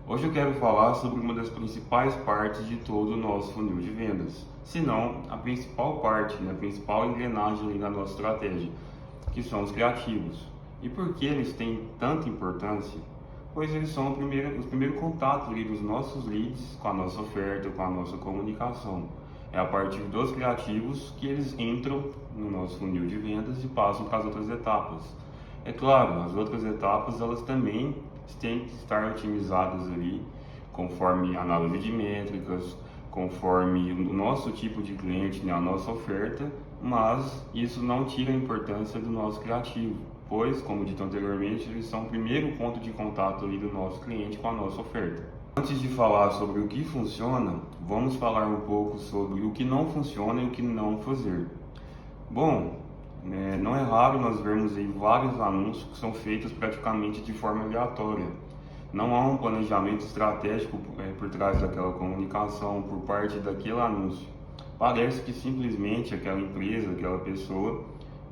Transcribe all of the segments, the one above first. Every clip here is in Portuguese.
Hoje eu quero falar sobre uma das principais partes de todo o nosso funil de vendas, se não a principal parte, a principal engrenagem ali da nossa estratégia, que são os criativos. E por que eles têm tanta importância? Pois eles são os primeiros contatos ali dos nossos leads com a nossa oferta, com a nossa comunicação. É a partir dos criativos que eles entram no nosso funil de vendas e passam para as outras etapas. É claro, as outras etapas elas também têm que estar otimizadas ali, conforme a análise de métricas, conforme o nosso tipo de cliente, a nossa oferta, mas isso não tira a importância do nosso criativo, pois, como dito anteriormente, eles são o primeiro ponto de contato ali do nosso cliente com a nossa oferta. Antes de falar sobre o que funciona, vamos falar um pouco sobre o que não funciona e o que não fazer. Bom, não é raro nós vermos aí vários anúncios que são feitos praticamente de forma aleatória. Não há um planejamento estratégico por trás daquela comunicação, por parte daquele anúncio. Parece que simplesmente aquela empresa, aquela pessoa,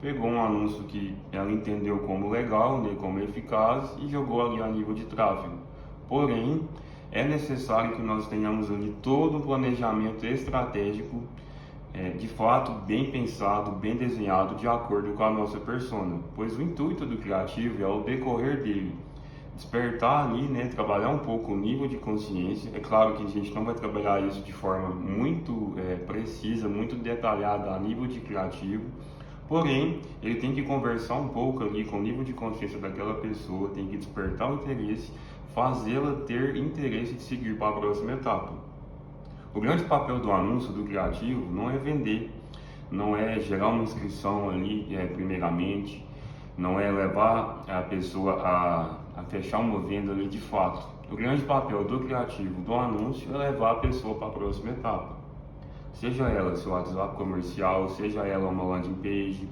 pegou um anúncio que ela entendeu como legal, como eficaz e jogou ali a nível de tráfego. Porém, é necessário que nós tenhamos ali todo um planejamento estratégico de fato bem pensado, bem desenhado, de acordo com a nossa persona, pois o intuito do criativo é ao decorrer dele despertar ali, trabalhar um pouco o nível de consciência. É claro que a gente não vai trabalhar isso de forma muito precisa, muito detalhada a nível de criativo, porém ele tem que conversar um pouco ali com o nível de consciência daquela pessoa, tem que despertar o interesse, fazê-la ter interesse de seguir para a próxima etapa. O grande papel do anúncio, do criativo, não é vender, não é gerar uma inscrição ali primeiramente, não é levar a pessoa a fechar uma venda ali de fato. O grande papel do criativo, do anúncio, é levar a pessoa para a próxima etapa. Seja ela seu WhatsApp comercial, seja ela uma landing page,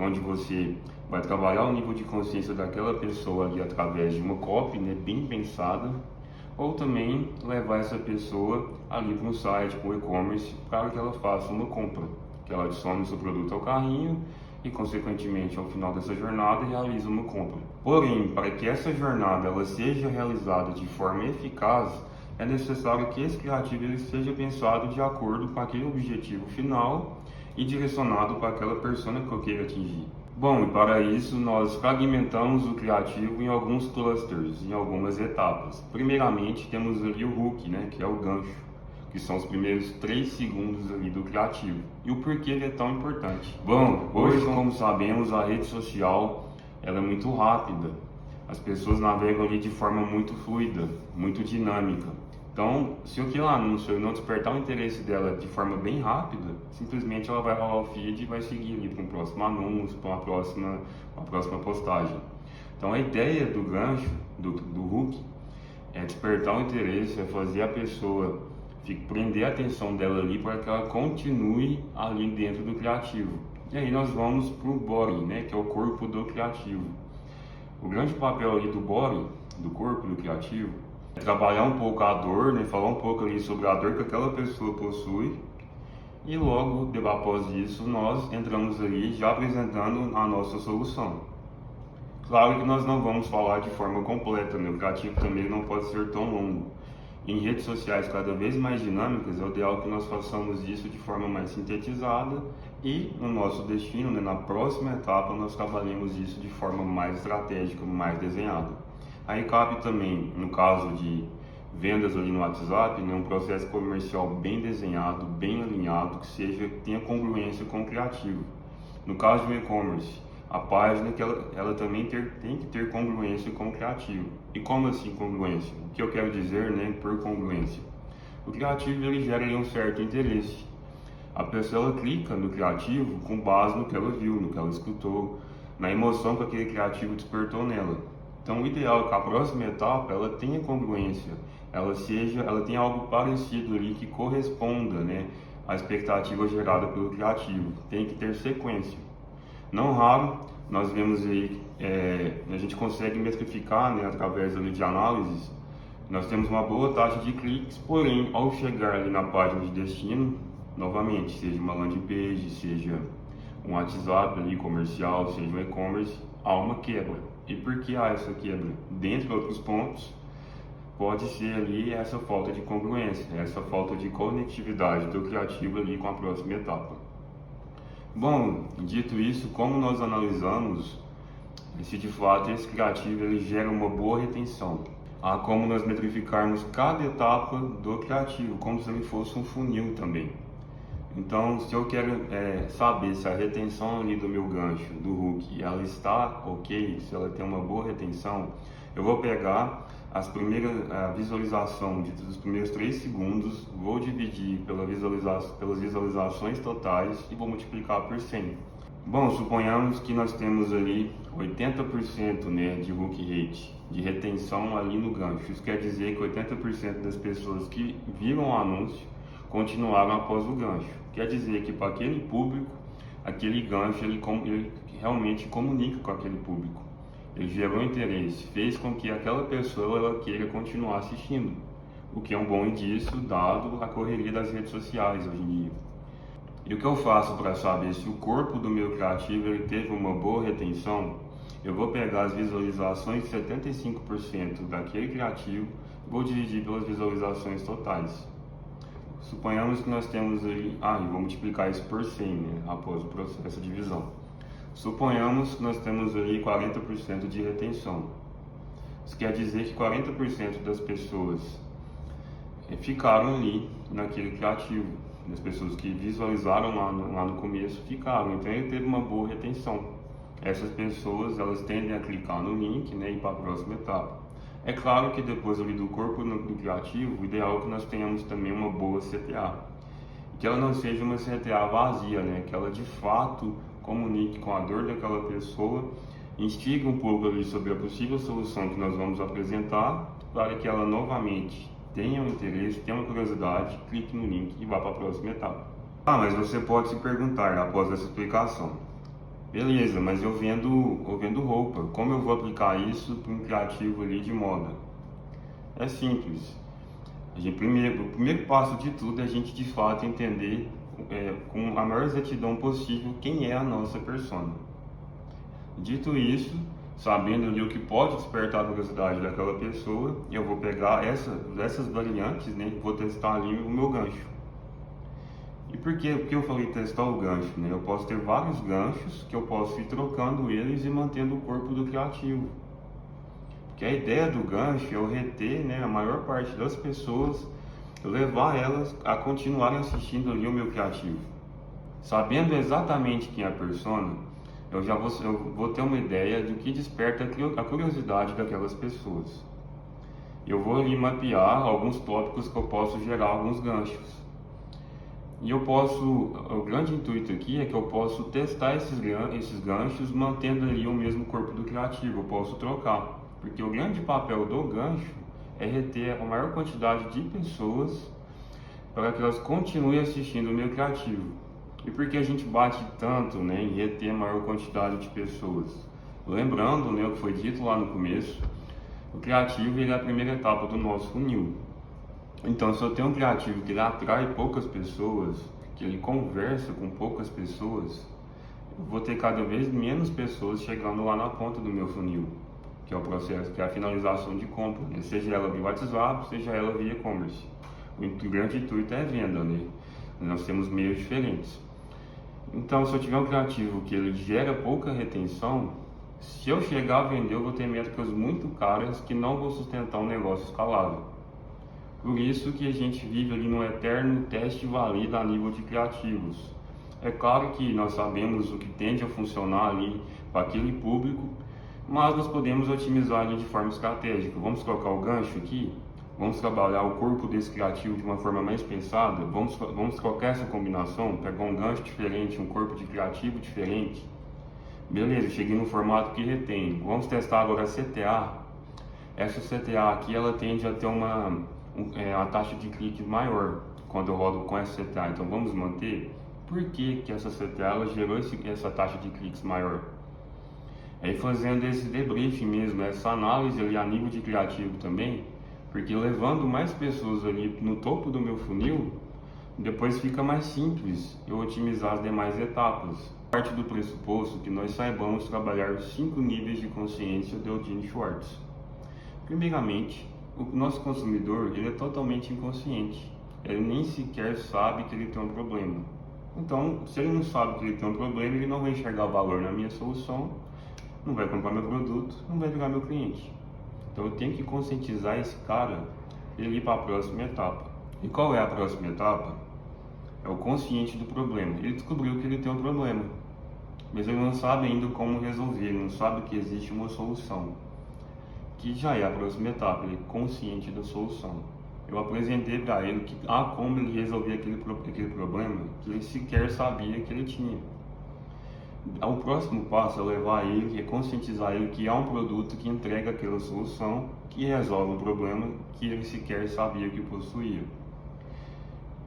onde você vai trabalhar o nível de consciência daquela pessoa ali através de uma copy bem pensada, ou também levar essa pessoa ali para um site, para o e-commerce, para que ela faça uma compra, que ela adicione o seu produto ao carrinho e, consequentemente, ao final dessa jornada, realize uma compra. Porém, para que essa jornada ela seja realizada de forma eficaz, é necessário que esse criativo ele seja pensado de acordo com aquele objetivo final e direcionado para aquela persona que eu queira atingir. Bom, e para isso nós fragmentamos o criativo em alguns clusters, em algumas etapas. Primeiramente temos ali o hook, que é o gancho, que são os primeiros 3 segundos ali do criativo. E o porquê ele é tão importante? Bom, hoje, como sabemos, a rede social ela é muito rápida. As pessoas navegam ali de forma muito fluida, muito dinâmica. Então, se aquele anúncio não despertar o interesse dela de forma bem rápida, simplesmente ela vai rolar o feed e vai seguir ali para um próximo anúncio, para uma próxima postagem. Então, a ideia do gancho, do hook, é despertar o interesse, é fazer a pessoa prender a atenção dela ali para que ela continue ali dentro do criativo. E aí nós vamos para o body, que é o corpo do criativo. O grande papel ali do body, do corpo do criativo, é trabalhar um pouco a dor, falar um pouco ali sobre a dor que aquela pessoa possui, e logo após isso nós entramos ali já apresentando a nossa solução. Claro que nós não vamos falar de forma completa, o criativo também não pode ser tão longo. Em redes sociais cada vez mais dinâmicas, é o ideal que nós façamos isso de forma mais sintetizada e no nosso destino, na próxima etapa, nós trabalhemos isso de forma mais estratégica, mais desenhada. Aí cabe também, no caso de vendas ali no WhatsApp, um processo comercial bem desenhado, bem alinhado, que tenha congruência com o criativo. No caso do e-commerce, a página que ela também tem que ter congruência com o criativo. E como assim congruência? O que eu quero dizer por congruência? O criativo ele gera um certo interesse. A pessoa ela clica no criativo com base no que ela viu, no que ela escutou, na emoção que aquele criativo despertou nela. Então o ideal é que a próxima etapa ela tenha congruência, ela tenha algo parecido ali que corresponda à expectativa gerada pelo criativo. Tem que ter sequência. Não raro, nós vemos aí, a gente consegue metrificar através ali de análises, nós temos uma boa taxa de cliques, porém, ao chegar ali na página de destino, novamente, seja uma landing page, seja um WhatsApp ali comercial, seja um e-commerce, há uma quebra. E por que há essa quebra? Dentre outros pontos, pode ser ali essa falta de congruência, essa falta de conectividade do criativo ali com a próxima etapa. Bom, dito isso, como nós analisamos se de fato esse criativo ele gera uma boa retenção? Há como nós metrificarmos cada etapa do criativo, como se ele fosse um funil também. Então, se eu quero saber se a retenção ali do meu gancho, do hook, ela está ok, se ela tem uma boa retenção, eu vou pegar a visualização dos primeiros 3 segundos, vou dividir pelas visualizações totais e vou multiplicar por 100. Bom, suponhamos que nós temos ali 80% de hook rate, de retenção ali no gancho. Isso quer dizer que 80% das pessoas que viram o anúncio continuaram após o gancho. Quer dizer que para aquele público, aquele gancho ele realmente comunica com aquele público. Ele gerou interesse, fez com que aquela pessoa ela queira continuar assistindo, o que é um bom indício dado a correria das redes sociais hoje em dia. E o que eu faço para saber se o corpo do meu criativo ele teve uma boa retenção? Eu vou pegar as visualizações de 75% daquele criativo e vou dividir pelas visualizações totais. Suponhamos que nós temos aí, e vou multiplicar isso por 100, após o processo de divisão. Suponhamos que nós temos aí 40% de retenção. Isso quer dizer que 40% das pessoas ficaram ali naquele criativo. As pessoas que visualizaram lá no começo ficaram, então ele teve uma boa retenção. Essas pessoas elas tendem a clicar no link e ir para a próxima etapa. É claro que depois ali do corpo do criativo, o ideal é que nós tenhamos também uma boa CTA. Que ela não seja uma CTA vazia, que ela de fato comunique com a dor daquela pessoa, instigue um pouco ali sobre a possível solução que nós vamos apresentar, para que ela novamente tenha um interesse, tenha uma curiosidade, clique no link e vá para a próxima etapa. Mas você pode se perguntar após essa explicação: beleza, mas eu vendo roupa, como eu vou aplicar isso para um criativo ali de moda? É simples. O primeiro passo de tudo é a gente de fato entender com a maior exatidão possível quem é a nossa persona. Dito isso, sabendo ali o que pode despertar a curiosidade daquela pessoa, eu vou pegar essas variantes, e vou testar ali o meu gancho. E por que eu falei testar o gancho? Eu posso ter vários ganchos que eu posso ir trocando eles e mantendo o corpo do criativo. Porque a ideia do gancho é eu reter a maior parte das pessoas, levar elas a continuarem assistindo ali o meu criativo. Sabendo exatamente quem é a persona, eu vou ter uma ideia do que desperta a curiosidade daquelas pessoas. Eu vou ali mapear alguns tópicos que eu posso gerar alguns ganchos. E o grande intuito aqui é que eu posso testar esses ganchos mantendo ali o mesmo corpo do criativo, eu posso trocar. Porque o grande papel do gancho é reter a maior quantidade de pessoas para que elas continuem assistindo o meu criativo. E por que a gente bate tanto em reter a maior quantidade de pessoas? Lembrando o que foi dito lá no começo, o criativo ele é a primeira etapa do nosso funil. Então, se eu tenho um criativo que ele atrai poucas pessoas, que ele conversa com poucas pessoas, eu vou ter cada vez menos pessoas chegando lá na ponta do meu funil, que é o processo, que é a finalização de compra, seja ela via WhatsApp, seja ela via e-commerce. O grande intuito é a venda, Nós temos meios diferentes. Então, se eu tiver um criativo que ele gera pouca retenção, se eu chegar a vender, eu vou ter métricas muito caras que não vou sustentar um negócio escalável. Por isso que a gente vive ali num eterno teste e valida a nível de criativos. É claro que nós sabemos o que tende a funcionar ali para aquele público, mas nós podemos otimizar ele de forma estratégica. Vamos colocar o gancho aqui, vamos trabalhar o corpo desse criativo de uma forma mais pensada, vamos colocar essa combinação, pegar um gancho diferente, um corpo de criativo diferente. Beleza, cheguei no formato que retém. Vamos testar agora a CTA. Essa CTA aqui, ela tende a ter a taxa de clique maior quando eu rodo com essa CTA, então vamos manter. Por que essa CTA ela gerou essa taxa de cliques maior? Aí fazendo esse debriefing mesmo, essa análise ali a nível de criativo também, porque levando mais pessoas ali no topo do meu funil, depois fica mais simples eu otimizar as demais etapas. Parte do pressuposto que nós saibamos trabalhar os 5 níveis de consciência de Eugene Schwartz. Primeiramente, o nosso consumidor, ele é totalmente inconsciente. Ele nem sequer sabe que ele tem um problema. Então, se ele não sabe que ele tem um problema, ele não vai enxergar valor na minha solução, não vai comprar meu produto, não vai virar meu cliente. Então, eu tenho que conscientizar esse cara ele ir para a próxima etapa. E qual é a próxima etapa? É o consciente do problema. Ele descobriu que ele tem um problema, mas ele não sabe ainda como resolver, ele não sabe que existe uma solução, que já é a próxima etapa, ele é consciente da solução. Eu apresentei para ele que há como ele resolver aquele problema que ele sequer sabia que ele tinha. O próximo passo é levar ele, é conscientizar ele que há um produto que entrega aquela solução, que resolve um problema que ele sequer sabia que possuía.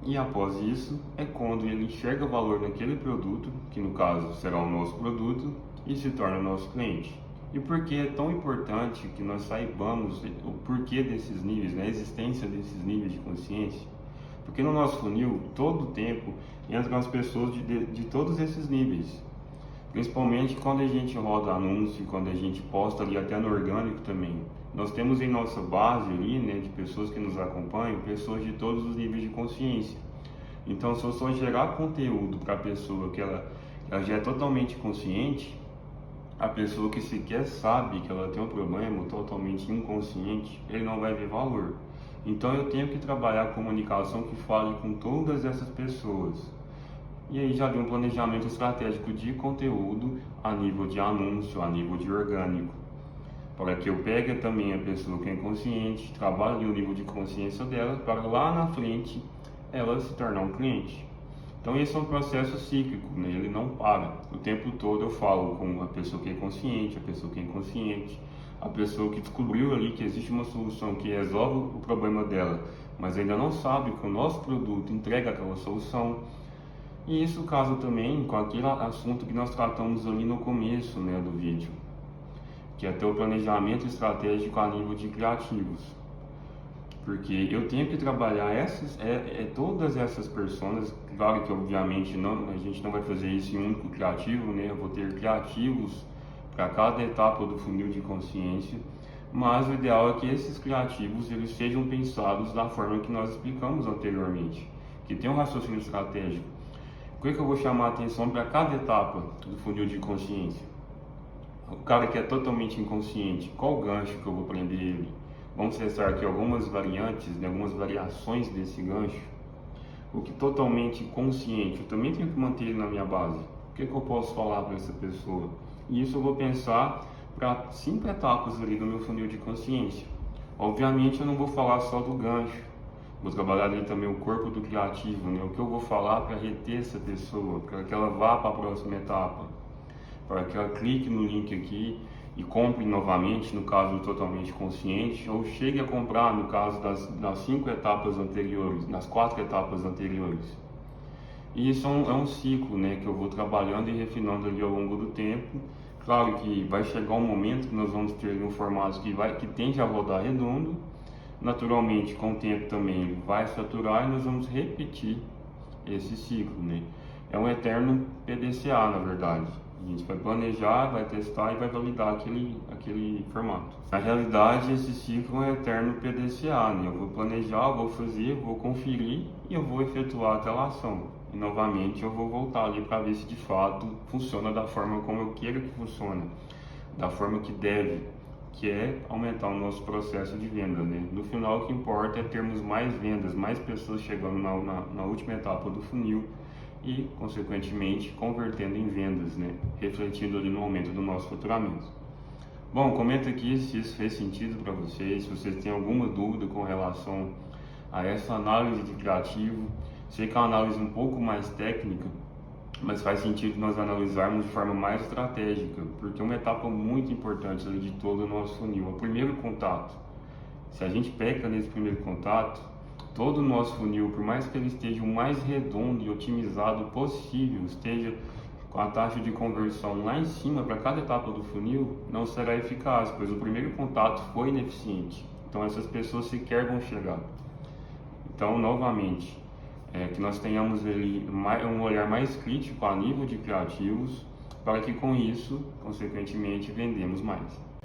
E após isso, é quando ele enxerga valor naquele produto, que no caso será o nosso produto, e se torna nosso cliente. E por que é tão importante que nós saibamos o porquê desses níveis, né, a existência desses níveis de consciência? Porque no nosso funil, todo o tempo, entram as pessoas de todos esses níveis. Principalmente quando a gente roda anúncio, quando a gente posta ali até no orgânico também. Nós temos em nossa base ali, né, de pessoas que nos acompanham, pessoas de todos os níveis de consciência. Então, se eu só gerar conteúdo para a pessoa que ela já é totalmente consciente, a pessoa que sequer sabe que ela tem um problema, totalmente inconsciente, ele não vai ver valor. Então, eu tenho que trabalhar a comunicação que fale com todas essas pessoas. E aí já vem um planejamento estratégico de conteúdo a nível de anúncio, a nível de orgânico, para que eu pegue também a pessoa que é inconsciente, trabalhe o nível de consciência dela, para lá na frente ela se tornar um cliente. Então esse é um processo cíclico, né? Ele não para. O tempo todo eu falo com a pessoa que é consciente, a pessoa que é inconsciente, a pessoa que descobriu ali que existe uma solução que resolve o problema dela, mas ainda não sabe que o nosso produto entrega aquela solução. E isso casa também com aquele assunto que nós tratamos ali no começo, né, do vídeo, que é ter o planejamento estratégico a nível de criativos. Porque eu tenho que trabalhar todas essas personas. Claro que obviamente a gente não vai fazer isso em um único criativo, né? Eu vou ter criativos para cada etapa do funil de consciência, mas o ideal é que esses criativos eles sejam pensados da forma que nós explicamos anteriormente, que tem um raciocínio estratégico. O que eu vou chamar a atenção para cada etapa do funil de consciência? O cara que é totalmente inconsciente, qual gancho que eu vou prender ele? Vamos testar aqui algumas variantes, né, algumas variações desse gancho. O que totalmente consciente, eu também tenho que manter ele na minha base. O que eu posso falar para essa pessoa? E isso eu vou pensar para 5 etapas ali do meu funil de consciência. Obviamente eu não vou falar só do gancho. Vou trabalhar ali também o corpo do criativo, né? O que eu vou falar para reter essa pessoa, para que ela vá para a próxima etapa, para que ela clique no link aqui e compre novamente, no caso totalmente consciente, ou chegue a comprar no caso das 5 etapas anteriores, das 4 etapas anteriores. E isso é um ciclo, né, que eu vou trabalhando e refinando ali ao longo do tempo. Claro que vai chegar um momento que nós vamos ter um formato que tende a rodar redondo. Naturalmente, com o tempo também ele vai saturar e nós vamos repetir esse ciclo, né? É um eterno PDCA, na verdade. A gente vai planejar, vai testar e vai validar aquele formato. Na realidade, esse ciclo é um eterno PDCA, né? Eu vou planejar, eu vou fazer, vou conferir e eu vou efetuar aquela ação. E novamente eu vou voltar ali para ver se de fato funciona da forma como eu quero que funcione, da forma que deve, que é aumentar o nosso processo de venda, né? No final, o que importa é termos mais vendas, mais pessoas chegando na última etapa do funil e, consequentemente, convertendo em vendas, né? Refletindo ali no aumento do nosso faturamento. Bom, comenta aqui se isso fez sentido para vocês, se vocês têm alguma dúvida com relação a essa análise de criativo. Sei que é uma análise um pouco mais técnica, mas faz sentido nós analisarmos de forma mais estratégica, porque é uma etapa muito importante ali de todo o nosso funil, é o primeiro contato. Se a gente peca nesse primeiro contato, todo o nosso funil, por mais que ele esteja o mais redondo e otimizado possível, esteja com a taxa de conversão lá em cima para cada etapa do funil, não será eficaz, pois o primeiro contato foi ineficiente. Então essas pessoas sequer vão chegar. Então, novamente, que nós tenhamos ali um olhar mais crítico a nível de criativos, para que com isso, consequentemente, vendemos mais.